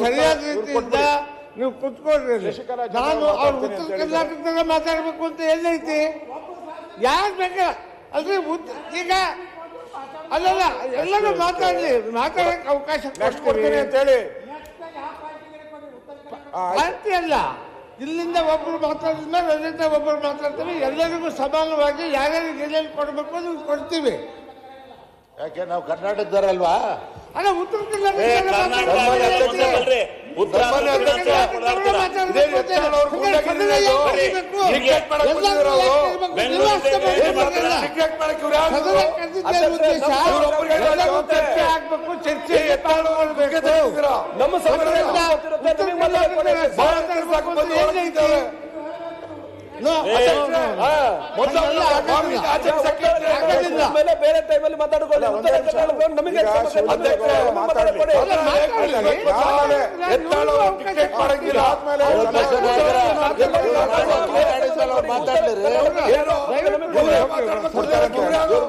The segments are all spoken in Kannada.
ಸರಿಯಾದ ರೀತಿಯಿಂದ ನೀವು ಕುತ್ಕೊಳ್ರಿ. ನಾನು ಅವ್ರು ಉತ್ತರ ಕರ್ನಾಟಕದಾಗ ಮಾತಾಡ್ಬೇಕು ಅಂತ ಎಲ್ಲೈತಿ? ಯಾರು ಬೇಕ ಅಲ್ರಿ? ಈಗ ಅಲ್ಲಲ್ಲ, ಎಲ್ಲರೂ ಮಾತಾಡಕ್ಕೆ ಅವಕಾಶ ಕೊಡ್ತೀನಿ ಅಂತ ಹೇಳಿ ಪಾರ್ಟಿ ಅಲ್ಲ. ಇಲ್ಲಿಂದ ಒಬ್ಬರು ಮಾತಾಡಿದ್ಮೇಲೆ ಅಲ್ಲಿಂದ ಒಬ್ಬರು ಮಾತಾಡ್ತೀವಿ. ಎಲ್ಲರಿಗೂ ಸಮಾನವಾಗಿ ಯಾರ್ಯಾರಿಗೆ ಎಲ್ಲೆಲ್ಲಿ ಕೊಡಬೇಕು ಅದು ಕೊಡ್ತೀವಿ. ಯಾಕೆ ನಾವು ಕರ್ನಾಟಕದವರಲ್ವಾ? ಅಲ್ಲ, ಉತ್ತರ ಕರ್ನಾಟಕ ಚರ್ಚೆ ನಮ್ಮ ಬೇರೆ ಟೈಮಲ್ಲಿ ಮಾತಾಡ್ಕೊಳ್ಳಿ.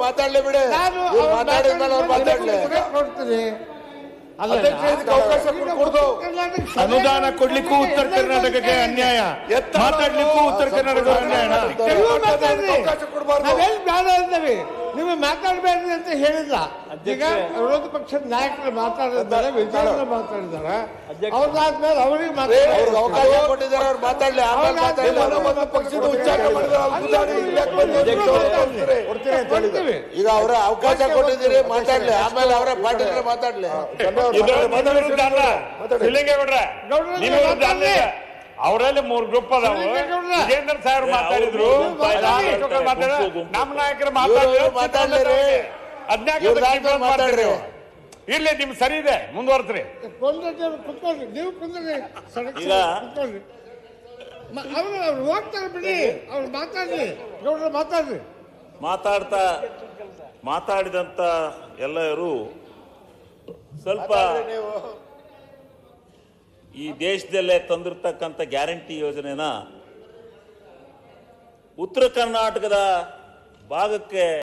ಮಾತಾಡ್ಲಿ ಬಿಡಿ, ಮಾತಾಡಿದ್ಮೇಲೆ ಅವ್ರು ಮಾತಾಡ್ಲಿ. ಅನುದಾನ ಕೊಡ್ಲಿಕ್ಕೂ ಉತ್ತರ ಕರ್ನಾಟಕಕ್ಕೆ ಅನ್ಯಾಯ, ಮಾತಾಡ್ಲಿಕ್ಕೂ ಉತ್ತರ ಕರ್ನಾಟಕ ಅನ್ಯಾಯ. ನಾವೆಲ್ಲಿ ಬೇಡ ಅಂತೀವಿ, ನೀವು ಮಾತಾಡಬೇಡ್ರಿ ಅಂತ ಹೇಳಿಲ್ಲ. ಈಗ ವಿರೋಧ ಪಕ್ಷದ ನಾಯಕರು ಮಾತಾಡಿದ್ದಾರೆ, ವಿಜಯೇಂದ್ರ ಮಾತಾಡಿದ್ದಾರೆ. ಅವ್ರದಾದ್ಮೇಲೆ ಅವ್ರಿಗೆ ಅವಕಾಶ ಕೊಟ್ಟಿದ್ದಾರೆ, ಅವ್ರು ಮಾತಾಡ್ಲಿ. ಈಗ ಅವ್ರ ಅವಕಾಶ ಕೊಟ್ಟಿದ್ದೀರಿ, ಮಾತಾಡ್ಲಿ. ಆಮೇಲೆ ಅವರೇ ಪಾಟೀಲ್ ಮಾತಾಡ್ಲಿ. ಅವರಲ್ಲಿ 3 ಗ್ರೂಪ್ ಅದಾವ. ವಿಜೇಂದ್ರ ಸಾಹೇಬ್ ಮಾತಾಡಿದ್ರು, ನಮ್ಮ ನಾಯಕರು ಮಾತಾಡ್ಲಿ. ಮಾತಾಡ್ರಿ. ಇರ್ಲಿ, ನಿಮ್ ಸರಿ ಇದೆ, ಮುಂದುವರ್ಸ್ರಿ. ನೀವು ಕುಂದ್ರಿ, ಅವ್ರು ಹೋಗ್ತಾರೆ ಬಿಡಿ, ಅವ್ರು ಮಾತಾಡ್ಲಿ. ಗೌಡ್ರ ಮಾತಾಡ್ರಿ. ಮಾತಾಡಿದಂತ ಎಲ್ಲರೂ ಸ್ವಲ್ಪ ಈ ದೇಶದಲ್ಲೇ ತಂದಿರ್ತಕ್ಕಂಥ ಗ್ಯಾರಂಟಿ ಯೋಜನೆನ ಉತ್ತರ ಕರ್ನಾಟಕದ ಭಾಗಕ್ಕೆ